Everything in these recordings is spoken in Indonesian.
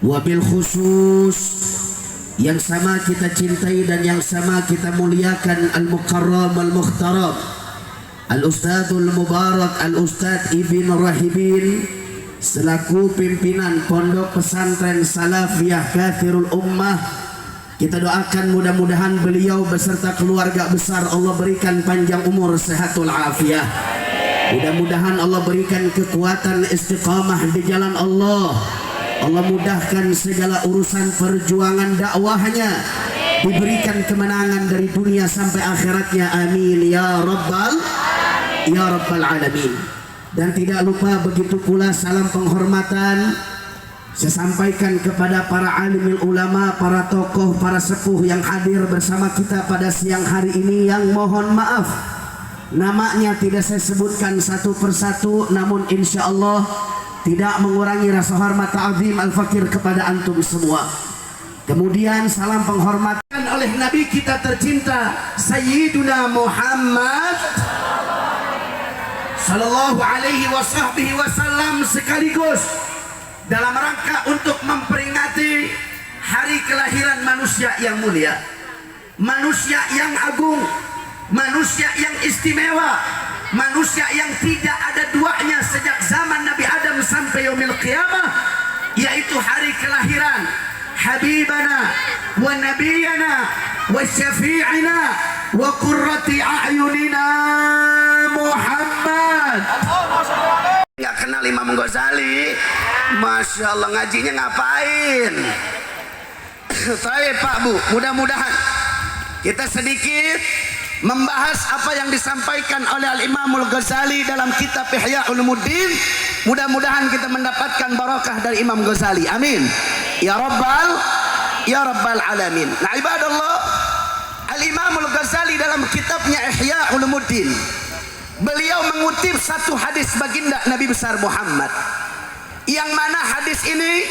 Wabil khusus yang sama kita cintai dan yang sama kita muliakan al-mukarram al-mukhtaram al-ustadzul mubarak al-ustadz Ibn Rahibin selaku pimpinan Pondok Pesantren Salafiyah Kathirul Ummah. Kita doakan mudah-mudahan beliau beserta keluarga besar Allah berikan panjang umur sehatul afiah. Mudah-mudahan Allah berikan kekuatan istiqamah di jalan Allah. Allah mudahkan segala urusan perjuangan dakwahnya, diberikan kemenangan dari dunia sampai akhiratnya, amin ya rabbal alamin. Dan tidak lupa begitu pula salam penghormatan saya sampaikan kepada para alimul ulama, para tokoh, para sepuh yang hadir bersama kita pada siang hari ini, yang mohon maaf namanya tidak saya sebutkan satu persatu, namun insya Allah tidak mengurangi rasa hormat ta'zim al-fakir kepada antum semua. Kemudian salam penghormatan oleh Nabi kita tercinta Sayyiduna Muhammad sallallahu alaihi wasallam, sekaligus dalam rangka untuk memperingati hari kelahiran manusia yang mulia, manusia yang agung, manusia yang istimewa, manusia yang tidak ada duanya sejak zaman Nabi Adam sampai yaumil qiyamah, yaitu hari kelahiran habibana wa nabiyana wa syafi'ina wa qurrati a'yunina Muhammad. Nggak kenal Imam Ghazali, Masya Allah, ngajinya ngapain? Saya Pak Bu, mudah-mudahan kita sedikit membahas apa yang disampaikan oleh Al-Imamul Ghazali dalam kitab Ihya Ulumuddin. Mudah-mudahan kita mendapatkan barakah dari Imam Ghazali, amin ya rabbal alamin. Nah ibadallah, Al-Imamul Ghazali dalam kitabnya Ihya Ulumuddin, beliau mengutip satu hadis baginda Nabi besar Muhammad, yang mana hadis ini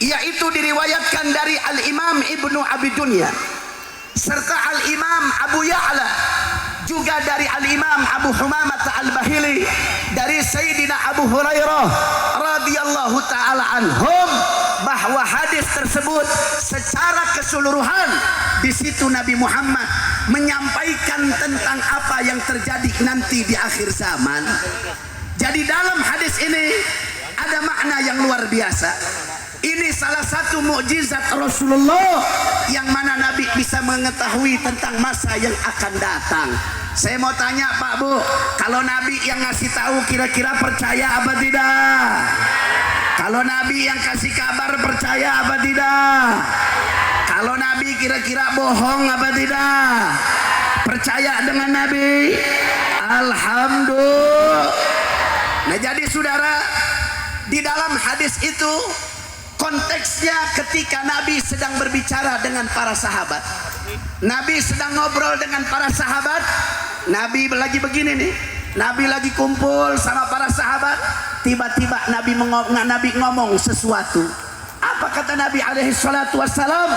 yaitu diriwayatkan dari Al-Imam Ibnu Abi Dunya serta Al-Imam Abu Ya'la, juga dari Al-Imam Abu Humamah Al-Bahili, dari Sayyidina Abu Hurairah radhiyallahu ta'ala anhum, bahwa hadis tersebut secara keseluruhan di situ Nabi Muhammad menyampaikan tentang apa yang terjadi nanti di akhir zaman. Jadi dalam hadis ini ada makna yang luar biasa. Ini salah satu mukjizat Rasulullah yang mana Nabi bisa mengetahui tentang masa yang akan datang. Saya mau tanya Pak Bu, kalau Nabi yang ngasih tahu kira-kira percaya apa tidak? Kalau Nabi yang kasih kabar percaya apa tidak? Kalau Nabi kira-kira bohong apa tidak? Percaya dengan Nabi? Alhamdulillah. Nah jadi saudara, di dalam hadis itu konteksnya ketika Nabi sedang berbicara dengan para sahabat, Nabi sedang ngobrol dengan para sahabat. Nabi lagi begini nih, Nabi lagi kumpul sama para sahabat. Tiba-tiba Nabi ngomong sesuatu. Apa kata Nabi alaihi salatu wassalam?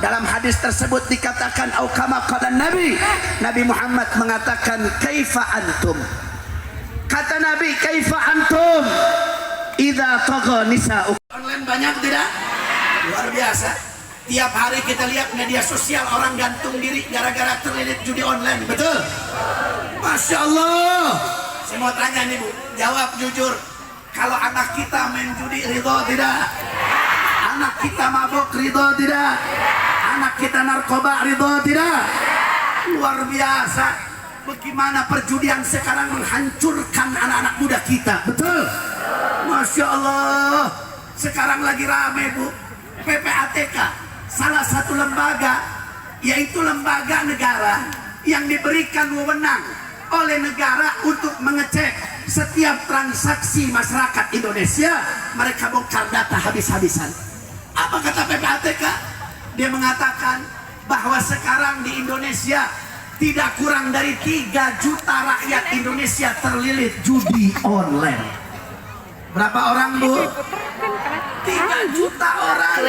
Dalam hadis tersebut dikatakan au kama qala Nabi Muhammad mengatakan kaifa antum. Kata Nabi kaifa antum idza tagha nisa'u. Online banyak tidak? Luar biasa. Tiap hari kita lihat media sosial orang gantung diri gara-gara terlilit judi online, betul? Masya Allah. Saya mau tanya nih Bu, jawab jujur. Kalau anak kita main judi ridho tidak? Anak kita mabok ridho tidak? Anak kita narkoba ridho tidak? Luar biasa. Bagaimana perjudian sekarang menghancurkan anak-anak muda kita, betul? Masya Allah. Sekarang lagi rame Bu, PPATK, salah satu lembaga, yaitu lembaga negara yang diberikan wewenang oleh negara untuk mengecek setiap transaksi masyarakat Indonesia. Mereka bongkar data habis-habisan. Apa kata PPATK? Dia mengatakan bahwa sekarang di Indonesia tidak kurang dari 3 juta rakyat Indonesia terlilit judi online. Berapa orang Bu? 3 juta orang.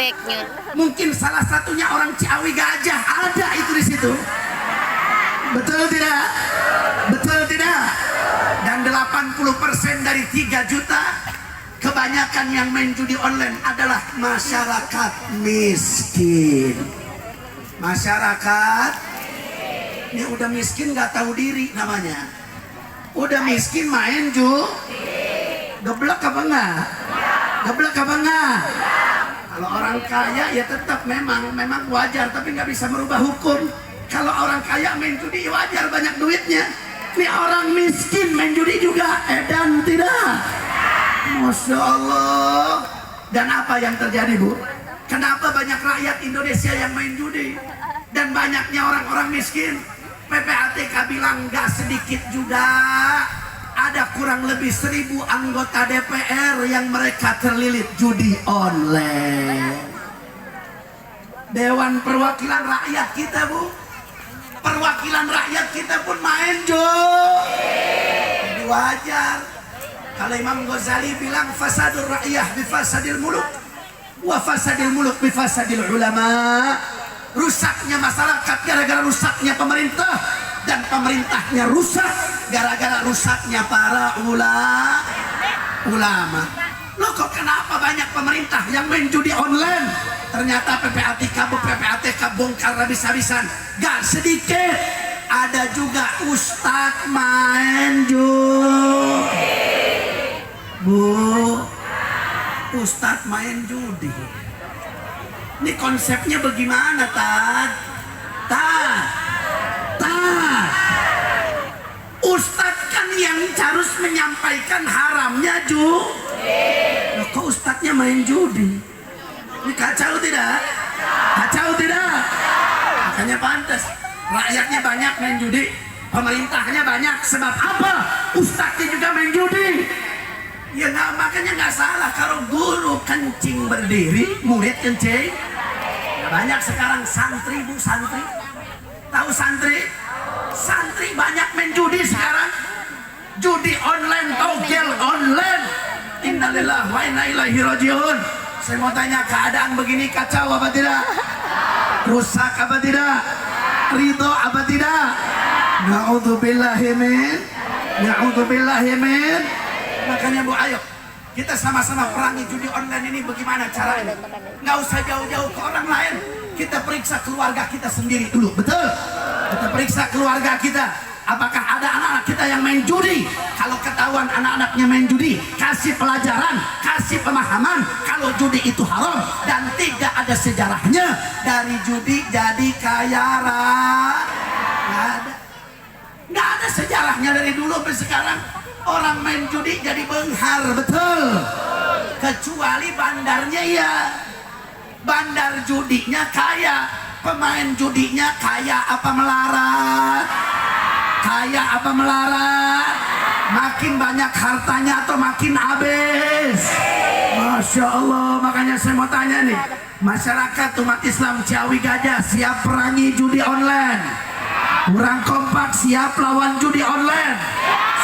Mungkin salah satunya orang Ciawi Gajah, ada itu di situ. Betul tidak? Betul tidak? Dan 80% dari 3 juta kebanyakan yang main judi online adalah masyarakat miskin. Masyarakat ini udah miskin nggak tahu diri namanya. Udah miskin main geblek apa enggak? Geblek apa enggak? Kalau orang kaya ya tetap memang wajar, tapi nggak bisa merubah hukum. Kalau orang kaya main judi wajar, banyak duitnya. Ini orang miskin main judi juga, edan tidak? Masya Allah. Dan apa yang terjadi, Bu? Kenapa banyak rakyat Indonesia yang main judi dan banyaknya orang-orang miskin? PPATK bilang nggak sedikit juga. Ada kurang lebih 1000 anggota DPR yang mereka terlilit judi online. Dewan Perwakilan Rakyat kita, Bu, perwakilan rakyat kita pun main jadi wajar. Kalau Imam Ghazali bilang fasadul rakyah bifasadil muluk wa fasadil muluk bifasadil ulama. Rusaknya masyarakat gara-gara rusaknya pemerintah, dan pemerintahnya rusak gara-gara rusaknya para ulama. Loh, kok kenapa banyak pemerintah yang main judi online? Ternyata PPATK bongkar habis-habisan. Gak sedikit, ada juga ustadz main judi. Bu, ustadz main judi. Ini konsepnya bagaimana, Tad? Ustadz kan yang harus menyampaikan haramnya Loh, kok ustadznya main judi? Ini kacau tidak? Kacau tidak? Makanya pantas rakyatnya banyak main judi, pemerintahnya banyak. Sebab apa? Ustadznya juga main judi. Ya nggak, makanya nggak salah kalau guru kencing berdiri, murid kencing. Ya, banyak sekarang santri, Bu, santri. Tahu santri? Santri banyak main judi sekarang. Judi online, togel online. Innalillahi wa inna ilaihi rajiun. Saya mau tanya, keadaan begini kacau apa tidak? Rusak apa tidak? Ridho apa tidak? Na'udzubillahi min. Makanya, Bu, ayo kita sama-sama perangi judi online ini. Bagaimana caranya? Nggak usah jauh-jauh ke orang lain. Kita periksa keluarga kita sendiri dulu, betul? Kita periksa keluarga kita. Apakah ada anak-anak kita yang main judi? Kalau ketahuan anak-anaknya main judi, kasih pelajaran, kasih pemahaman kalau judi itu haram dan tidak ada sejarahnya. Dari judi jadi kaya nggak ada sejarahnya dari dulu sampai sekarang. Orang main judi jadi benghar, betul? Kecuali bandarnya, ya. Bandar judinya kaya, pemain judinya kaya apa melarat? Kaya apa melarat? Makin banyak hartanya atau makin habis? Masya Allah. Makanya saya mau tanya nih, masyarakat umat Islam Ciawi Gajah siap perangi judi online? Kurang kompak, siap lawan judi online?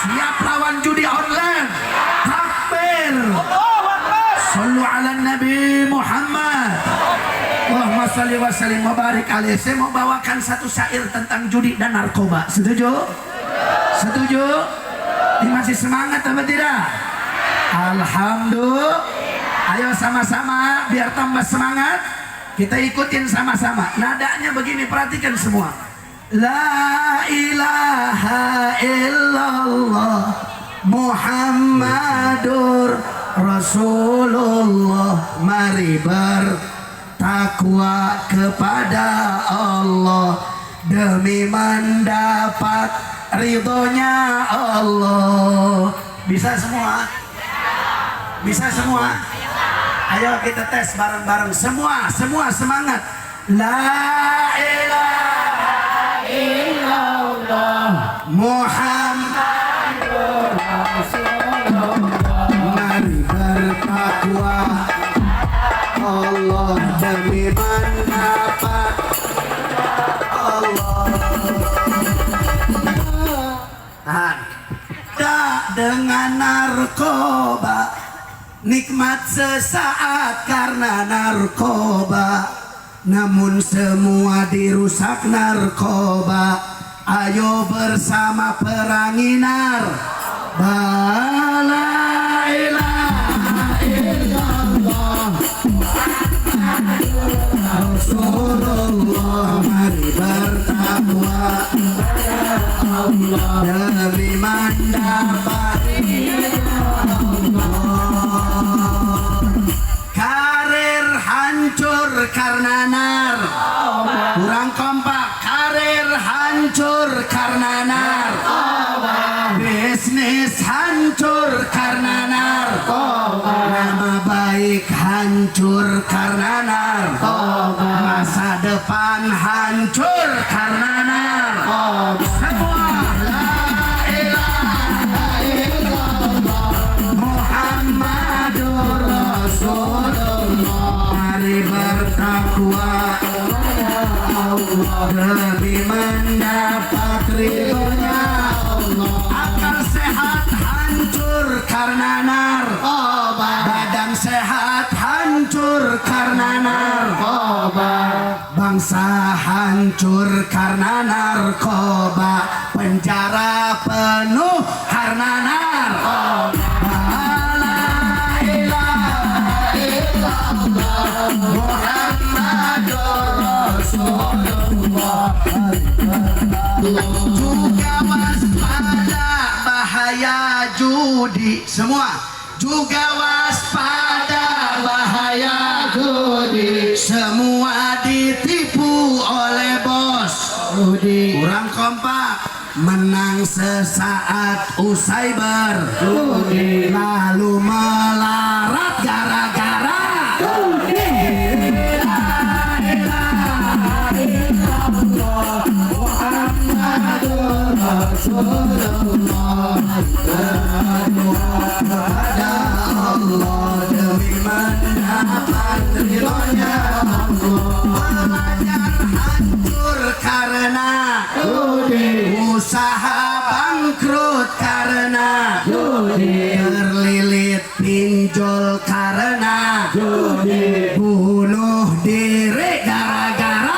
Siap lawan judi online? Takbir. Sallu ala Nabi Muhammad. Allahumma salli wa sallim wa barik alaihi. Saya mau bawakan satu syair tentang judi dan narkoba. Setuju? Setuju? Ini masih semangat apa tidak? Alhamdulillah. Ayo sama-sama biar tambah semangat. Kita ikutin sama-sama. Nadanya begini, perhatikan semua. La ilaha illallah Muhammadur Rasulullah. Mari bertakwa kepada Allah demi mendapat ridhonya Allah. Bisa semua? Bisa semua? Ayo kita tes bareng-bareng. Semua semangat. La ilaha illallah Muhammadur Rasulullah. Mari bertakwa Allah demi mendapat Allah. Tahan. Tak dengan narkoba, nikmat sesaat karena narkoba, namun semua dirusak narkoba. Ayo bersama perangi narkoba. La ilaha Rasulullah, mari bertakwa demi mendapat karir hancur karena nar. Kurang kompak. Karir hancur karena nar. Bisnis hancur karena nar. Nama baik hancur karena nar. Masa depan hancur karena nar. Semua la ilaha illallah Muhammadur Rasulullah, mari bertakwa demi mendapat ridhonya Allah. Akal sehat hancur karena nar. Badan sehat hancur karena narkoba. Bangsa hancur karena narkoba. Penjara penuh karena narkoba. La ilaha illallah Muhammadur Rasulullah. Juga waspada bahaya judi. Semua juga waspada bahaya judi. Semua ditipu oleh bos judi. Kurang kompak. Menang sesaat usai berjudi, lalu melarat gara-gara judi. La ilaha illallah Muhammadur Rasulullah. Kepada Allah demi mendapat ridhonya Allah. Pelajar hancur karena judi. Usaha bangkrut karena judi. Terlilit pinjol karena judi. Bunuh diri gara-gara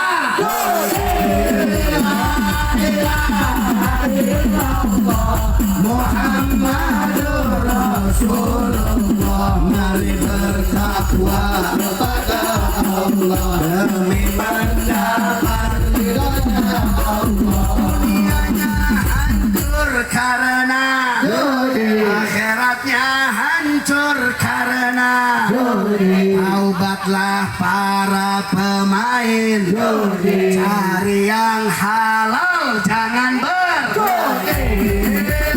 Muhammadur Rasulullah, mari bertakwa kepada Allah demi mendapat ridhonya Allah. Dunianya hancur karena judi. Akhiratnya hancur karena judi. Taubatlah para pemain judi. Cari yang halal, jangan berjudi.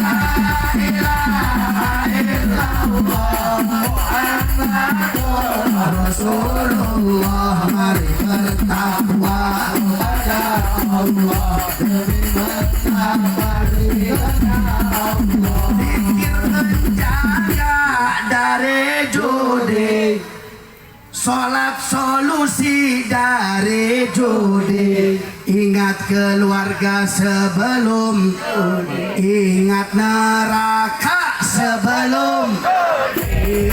La ilaha illallah Muhammadur Rasulullah, mari bertakwa kepada Allah demi mendapat ridhonya Allah. Zikir menjaga dari judi. Sholat solusi dari judi. Ingat keluarga sebelum judi. Ingat neraka sebelum judi.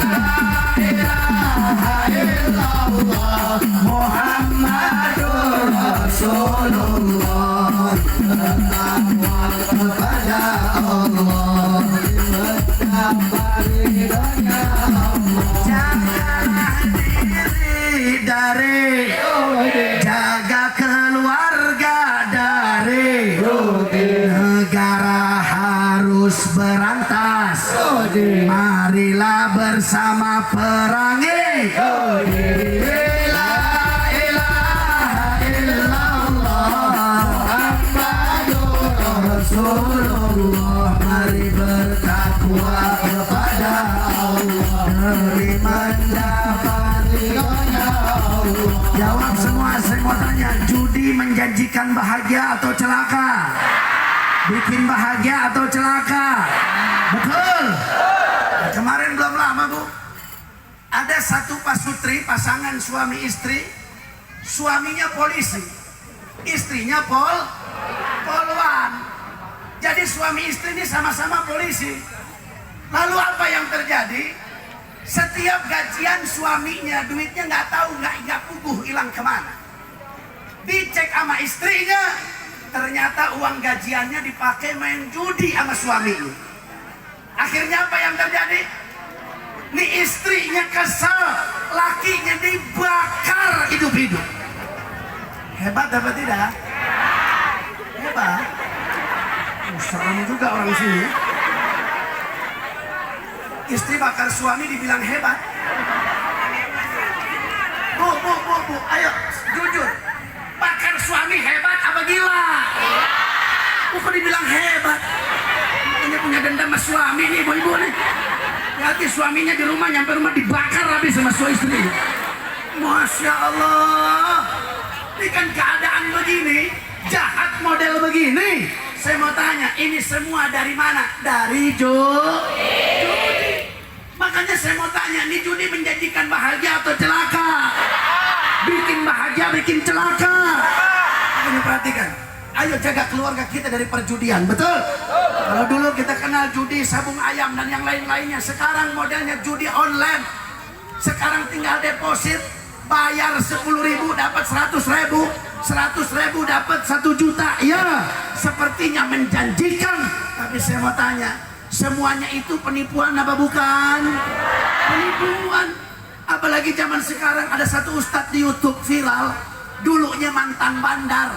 La ilaha illallah Muhammadur Rasulullah. Bertakwa kepada Allah, mendapat ridhonya Allah. Jagalah diri dari judi. Jaga keluarga dari judi. Negara harus berantas judi. Marilah bersama perangi judi. La ilaha illallah Muhammadur Rasulullah, mari bertakwa kepada Allah demi mendapat ridhonya Allah. Jawab semua, saya mau tanya, judi menjanjikan bahagia atau celaka? Bikin bahagia atau celaka? Betul. Kemarin belum lama Bu, ada satu pasutri, pasangan suami istri. Suaminya polisi, istrinya polwan. Jadi suami istri ini sama-sama polisi. Lalu apa yang terjadi? Setiap gajian suaminya, duitnya nggak tahu, nggak puguh, hilang kemana. Dicek sama istrinya, ternyata uang gajiannya dipakai main judi sama suaminya. Akhirnya apa yang terjadi? Nih istrinya kesel, lakinya dibakar hidup-hidup. Hebat apa tidak? Hebat. Serem juga orang sini. Istri bakar suami dibilang hebat. Bu, ayo jujur. Bakar suami hebat apa gila? Kok dibilang hebat? Ini punya dendam sama suami nih, ibu-ibu nih. Berarti suaminya di rumah, nyampe rumah dibakar habis sama suami istri. Masya Allah. Ini kan keadaan begini, jahat model begini. Saya mau tanya, ini semua dari mana? Dari judi. Makanya saya mau tanya, ini judi menjanjikan bahagia atau celaka? Bikin bahagia, bikin celaka. Ini perhatikan. Ayo jaga keluarga kita dari perjudian, betul? Kalau dulu kita kenal judi sabung ayam dan yang lain-lainnya, sekarang modelnya judi online. Sekarang tinggal deposit, bayar 10.000 dapat 100.000, 100.000 dapat 1 juta. Ya, sepertinya menjanjikan. Tapi saya mau tanya, semuanya itu penipuan apa bukan? Penipuan. Apalagi zaman sekarang ada satu ustadz di YouTube viral, dulunya mantan bandar,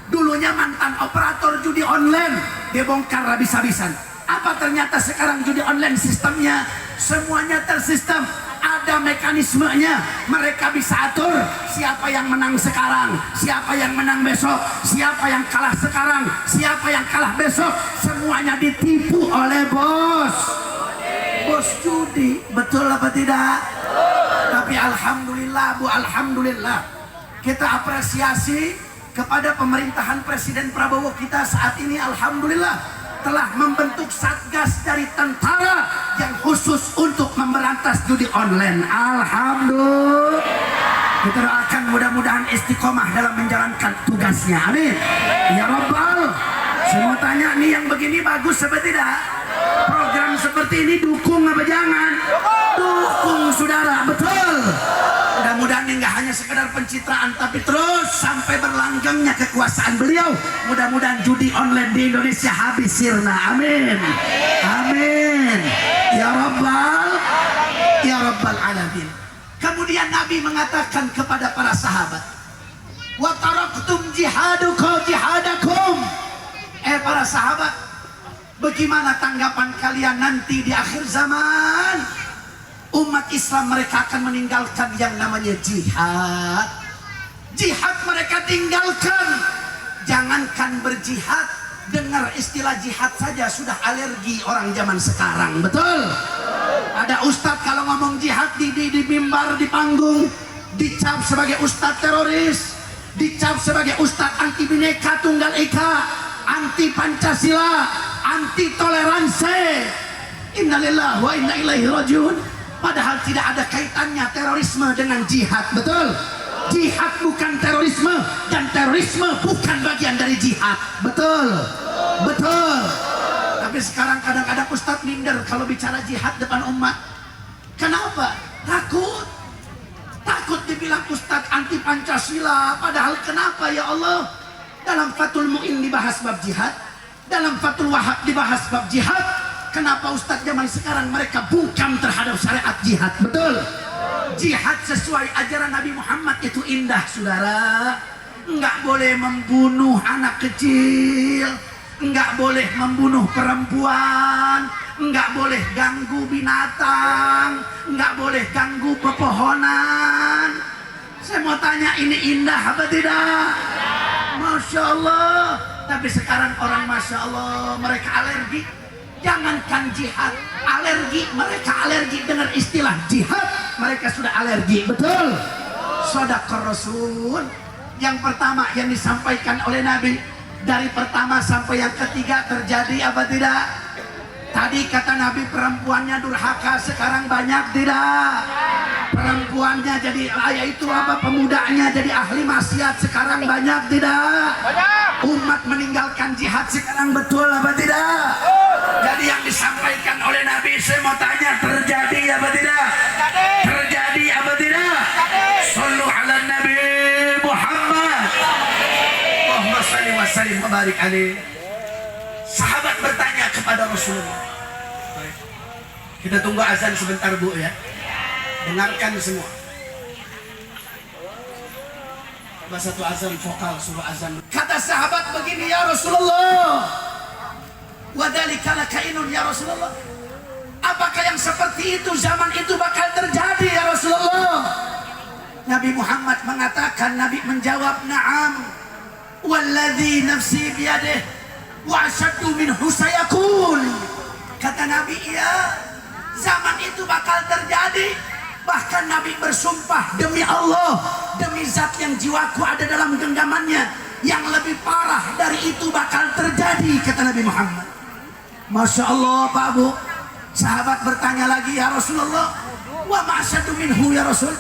dulunya mantan operator judi online, dia bongkar habis-habisan. Apa ternyata sekarang judi online sistemnya semuanya tersistem, ada mekanismenya. Mereka bisa atur siapa yang menang sekarang, siapa yang menang besok, siapa yang kalah sekarang, siapa yang kalah besok. Semuanya ditipu oleh bos judi. Betul apa tidak? Tapi alhamdulillah Bu, alhamdulillah kita apresiasi kepada pemerintahan Presiden Prabowo kita saat ini. Alhamdulillah telah membentuk satgas dari tentara yang khusus untuk memberantas judi online. Alhamdulillah. Kita doakan mudah-mudahan istiqomah dalam menjalankan tugasnya. Amin. Ya Rabbal. Saya mau tanya nih, yang begini bagus apa tidak? Program seperti ini dukung apa jangan? Dukung saudara, betul. Mudah-mudahan ini nggak hanya sekedar pencitraan, tapi terus sampai berlanggengnya kekuasaan beliau. Mudah-mudahan judi online di Indonesia habis sirna. Amin. Amin. Ya Rabbal Alamin. Kemudian Nabi mengatakan kepada para sahabat, wa taraktum jihadakum. Para sahabat, bagaimana tanggapan kalian nanti di akhir zaman? Umat Islam mereka akan meninggalkan yang namanya jihad. Jihad mereka tinggalkan. Jangankan berjihad, dengar istilah jihad saja sudah alergi orang zaman sekarang. Betul? Ada ustadz kalau ngomong jihad di mimbar, di panggung, dicap sebagai ustadz teroris, dicap sebagai ustadz anti bineka tunggal ika, anti Pancasila, anti toleransi. Innalillahi wa inna ilaihi rajiun. Padahal tidak ada kaitannya terorisme dengan jihad. Betul? Jihad bukan terorisme, dan terorisme bukan bagian dari jihad. Betul? Betul. Tapi sekarang kadang-kadang ustadz minder kalau bicara jihad depan umat. Kenapa? Takut dibilang ustadz anti Pancasila. Padahal kenapa ya Allah? Dalam Fathul Mu'in dibahas bab jihad, dalam Fathul Wahab dibahas bab jihad. Kenapa ustadz zaman sekarang mereka bungkam terhadap syariat jihad? Betul? Jihad sesuai ajaran Nabi Muhammad itu indah, saudara. Enggak boleh membunuh anak kecil, enggak boleh membunuh perempuan, enggak boleh ganggu binatang, enggak boleh ganggu pepohonan. Saya mau tanya, ini indah apa tidak? Masya Allah. Tapi sekarang orang Masya Allah mereka alergi. Jangankan jihad, alergi. Mereka alergi dengar istilah jihad, mereka sudah alergi. Betul? Shadaqar Rasul. Yang pertama yang disampaikan oleh Nabi, dari pertama sampai yang ketiga terjadi apa tidak? Tadi kata Nabi perempuannya durhaka, sekarang banyak tidak? Perempuannya jadi itu apa, pemudanya jadi ahli maksiat, sekarang banyak tidak? Umat meninggalkan jihad sekarang, betul apa tidak? Jadi yang disampaikan oleh Nabi, saya mau tanya, terjadi apa tidak? Terjadi apa tidak? Sallu ala Nabi Muhammad. Allahumma salli wa sallim wa barik alaihi. Sahabat bertanya kepada Rasulullah. Kita tunggu azan sebentar Bu ya. Dengarkan semua. Coba satu azan vokal, suruh azan. Kata sahabat begini, ya Rasulullah, wadhalika lakainun ya Rasulullah. Apakah yang seperti itu zaman itu bakal terjadi ya Rasulullah? Nabi Muhammad mengatakan, Nabi menjawab, na'am walladzi nafsi biyadih wa asyaddu minhu sayakun. Kata Nabi, iya, zaman itu bakal terjadi. Bahkan Nabi bersumpah, demi Allah, demi zat yang jiwaku ada dalam genggamannya, yang lebih parah dari itu bakal terjadi, kata Nabi Muhammad. Masya Allah Pak Bu. Sahabat bertanya lagi, ya Rasulullah, wa ma'asyadu minhu ya Rasul,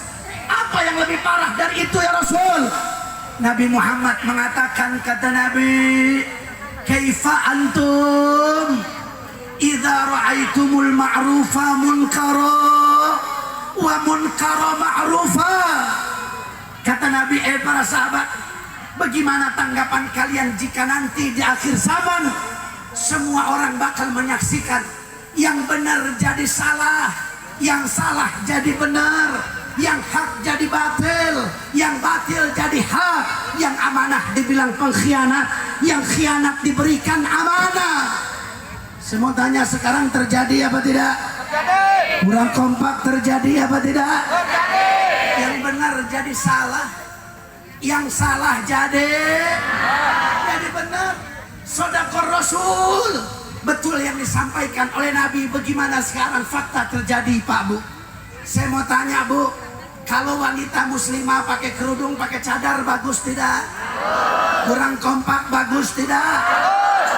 apa yang lebih parah dari itu ya Rasul? Nabi Muhammad mengatakan, kata Nabi, kaifa antum idza ra'aitumul ma'rufa munkara wa munkara ma'rufa. Kata Nabi, para sahabat, bagaimana tanggapan kalian jika nanti di akhir zaman semua orang bakal menyaksikan yang benar jadi salah, yang salah jadi benar, yang hak jadi batil, yang batil jadi hak, yang amanah dibilang pengkhianat, yang khianat diberikan amanah. Semua tanya, sekarang terjadi apa tidak? Terjadi. Kurang kompak, terjadi apa tidak? Terjadi. Yang benar jadi salah, yang salah jadi benar. Shadaqar Rasul. Betul yang disampaikan oleh Nabi. Bagaimana sekarang fakta terjadi Pak Bu? Saya mau tanya Bu, kalau wanita muslimah pakai kerudung, pakai cadar, bagus tidak? Kurang kompak, bagus tidak?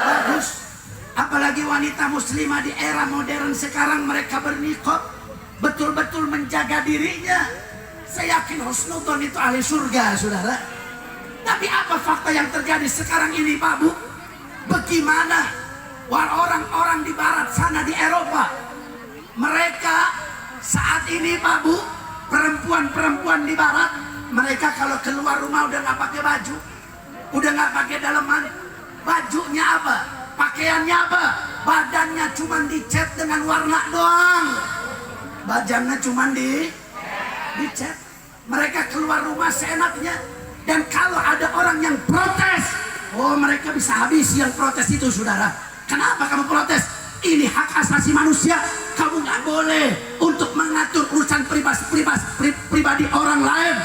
Bagus. Apalagi wanita muslimah di era modern sekarang, mereka berniqab, betul-betul menjaga dirinya. Saya yakin husnudon itu ahli surga, saudara. Tapi apa fakta yang terjadi sekarang ini Pak Bu? Bagaimana orang-orang di barat sana, di Eropa, mereka saat ini Pak Bu, perempuan-perempuan di barat, mereka kalau keluar rumah udah nggak pakai baju, udah nggak pakai daleman. Bajunya apa? Pakaiannya apa? Badannya cuma dicat dengan warna doang. Badannya cuma dicat. Mereka keluar rumah seenaknya. Dan kalau ada orang yang protes, oh mereka bisa habis yang protes itu, saudara. Kenapa kamu protes? Ini hak asasi manusia. Kamu nggak boleh untuk mengatur urusan pribadi orang lain.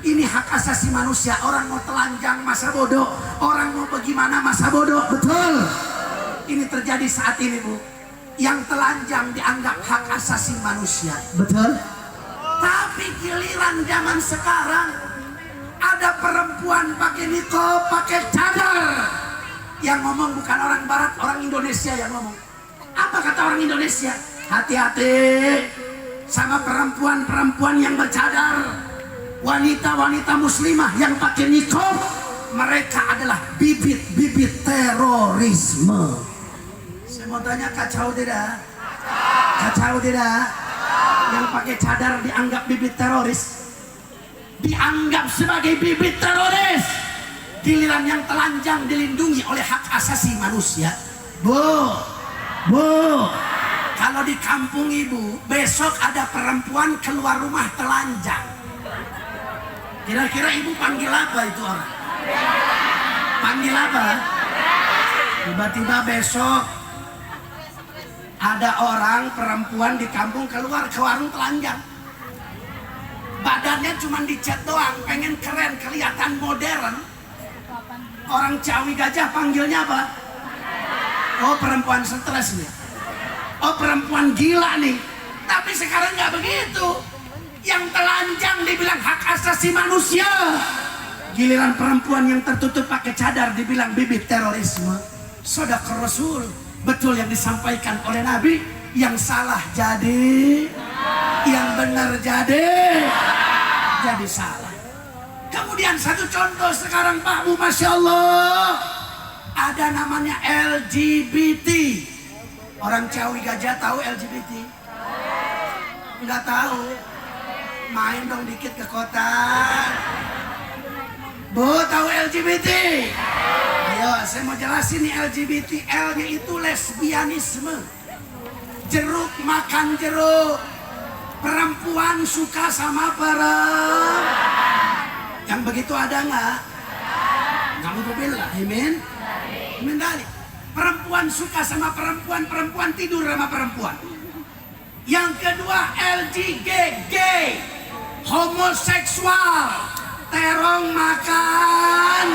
Ini hak asasi manusia. Orang mau telanjang masa bodoh, orang mau bagaimana masa bodoh. Betul. Ini terjadi saat ini Bu. Yang telanjang dianggap hak asasi manusia. Betul. Tapi giliran zaman sekarang ada perempuan pakai niqab, pakai cadar. Yang ngomong bukan orang barat, orang Indonesia yang ngomong. Apa kata orang Indonesia? Hati-hati sama perempuan-perempuan yang bercadar, wanita-wanita muslimah yang pakai niqab. Mereka adalah bibit-bibit terorisme. Saya mau tanya, kacau tidak? Kacau tidak? Yang pakai cadar dianggap bibit teroris, dianggap sebagai bibit teroris. Giliran yang telanjang dilindungi oleh hak asasi manusia. Bu, kalau di kampung Ibu besok ada perempuan keluar rumah telanjang, kira-kira Ibu panggil apa itu orang? Panggil apa? Tiba-tiba besok ada orang perempuan di kampung keluar ke warung telanjang, badannya cuma dicat doang, pengen keren, kelihatan modern. Orang Ciawi Gajah panggilnya apa? Oh perempuan stres nih. Oh perempuan gila nih. Tapi sekarang nggak begitu. Yang telanjang dibilang hak asasi manusia. Giliran perempuan yang tertutup pakai cadar dibilang bibit terorisme. Shadaqar Rasul. Betul yang disampaikan oleh Nabi. Yang salah jadi, yang benar jadi salah. Kemudian satu contoh sekarang Pak Bu, Masya Allah, ada namanya LGBT. Orang Ciawi Gajah tahu LGBT? Enggak tahu. Main dong dikit ke kota. Bu, tahu LGBT? Ayo, saya mau jelasin nih LGBT. L-nya itu lesbianisme. Jeruk makan jeruk. Perempuan suka sama perempuan. Yang begitu ada nggak? Alhamdulillah, amin. Mendali. Perempuan suka sama perempuan, perempuan tidur sama perempuan. Yang kedua LGGG, homoseksual, terong makan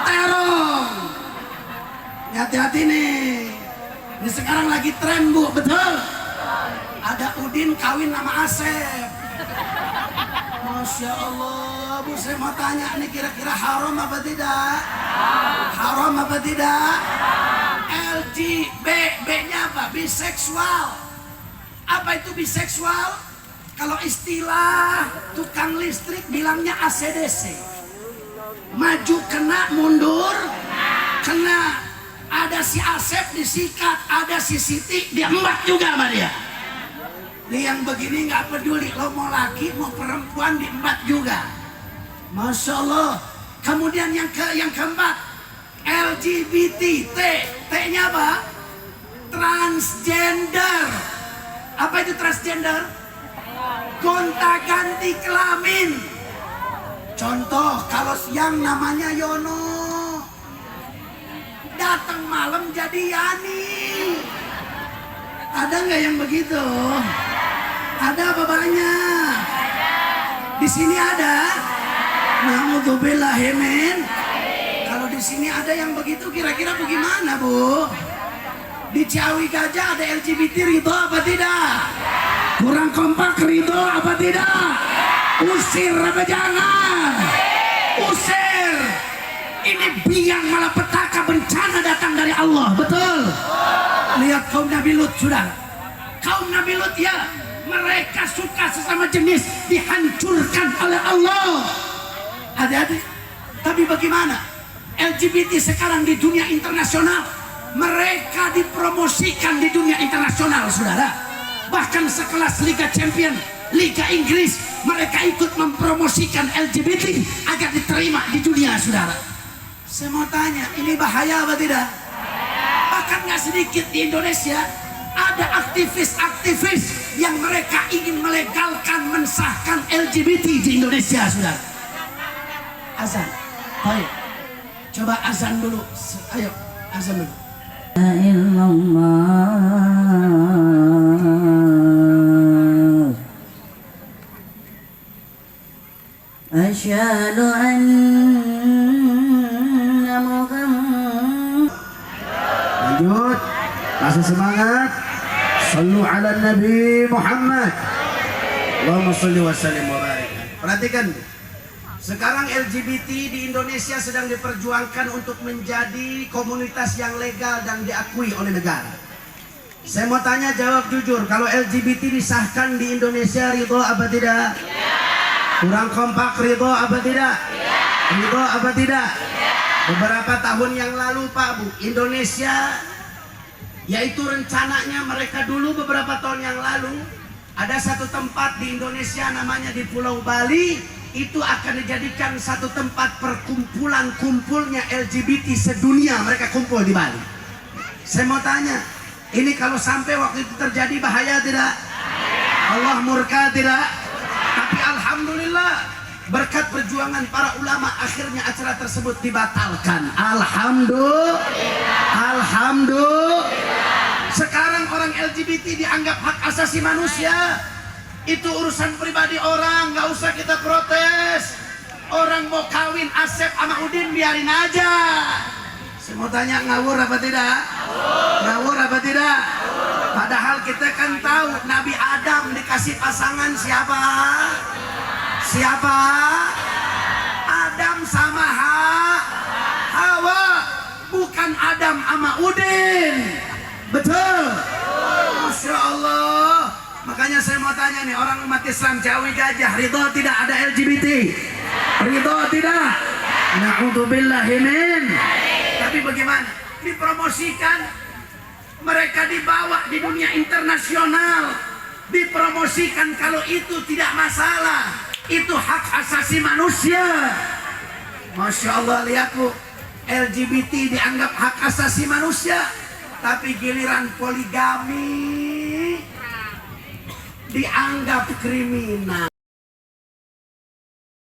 terong. Hati-hati nih. Ini sekarang lagi tren Bu, betul? Ada Udin kawin sama Asep. Masya Allah, Bu, saya mau tanya nih, kira-kira haram apa tidak? Haram apa tidak? B-nya apa? Biseksual. Apa itu biseksual? Kalau istilah tukang listrik bilangnya ACDC. Maju kena, mundur kena. Ada si Asep disikat, ada si Siti diembat juga sama dia. Nih yang begini nggak peduli, lo mau laki mau perempuan diembat juga. Masya Allah. Kemudian yang keempat LGBT, T-nya apa? Transgender. Apa itu transgender? Gonta-ganti kelamin. Contoh, kalau siang namanya Yono, datang malam jadi Yani. Ada nggak yang begitu? Ada apa banyak? Di sini ada? Na'udzubillah, amin. Kalau di sini ada yang begitu, kira-kira bagaimana, Bu? Di Ciawi Gajah ada LGBT, ridho apa tidak? Kurang kompak, ridho apa tidak? Usir apa jangan? Usir. Ini biang malapetaka, bencana datang dari Allah, betul? Lihat kaum Nabi Lut, sudah. Kaum Nabi Lut ya, mereka suka sesama jenis dihancurkan oleh Allah. Hati-hati. Tapi bagaimana? LGBT sekarang di dunia internasional, mereka dipromosikan di dunia internasional, saudara. Bahkan sekelas Liga Champion, Liga Inggris, mereka ikut mempromosikan LGBT agar diterima di dunia, saudara. Saya mau tanya, ini bahaya apa tidak? Bahkan nggak sedikit di Indonesia ada aktivis-aktivis yang mereka ingin melegalkan, mensahkan LGBT di Indonesia, saudara. Azan, baik. Coba azan dulu, ayo azan dulu. Asyhadu anna Muhammad. Lanjut, kasih semangat. Sallu ala Nabi Muhammad. Allahumma salli wa sallim wa barik. Perhatikan, sekarang LGBT di Indonesia sedang diperjuangkan untuk menjadi komunitas yang legal dan diakui oleh negara. Saya mau tanya, jawab jujur, kalau LGBT disahkan di Indonesia, ridho apa tidak? Kurang kompak, ridho apa tidak? Ridho apa tidak? Beberapa tahun yang lalu Pak Bu, Indonesia, yaitu rencananya mereka dulu beberapa tahun yang lalu, ada satu tempat di Indonesia namanya di Pulau Bali, itu akan dijadikan satu tempat perkumpulan kumpulnya LGBT sedunia, mereka kumpul di Bali. Saya mau tanya, ini kalau sampai waktu itu terjadi bahaya tidak? Allah murka tidak? Tapi alhamdulillah, berkat perjuangan para ulama akhirnya acara tersebut dibatalkan. Alhamdulillah. Alhamdulillah. Sekarang orang LGBT dianggap hak asasi manusia. Itu urusan pribadi orang, nggak usah kita protes. Orang mau kawin Asep sama Udin, biarin aja. Saya mau tanya, ngawur apa tidak? Ngawur apa tidak? Padahal kita kan tahu Nabi Adam dikasih pasangan siapa? Siapa? Adam sama Hawa, bukan Adam sama Udin. Betul? Masya Allah. Makanya saya mau tanya nih, orang umat Islam Ciawi Gajah, ridho tidak ada LGBT? Ridho tidak? Na'udzubillah, amin. Tapi bagaimana? Dipromosikan, mereka dibawa di dunia internasional, dipromosikan kalau itu tidak masalah, itu hak asasi manusia. Masya Allah, lihat Bu, LGBT dianggap hak asasi manusia, tapi giliran poligami dianggap kriminal.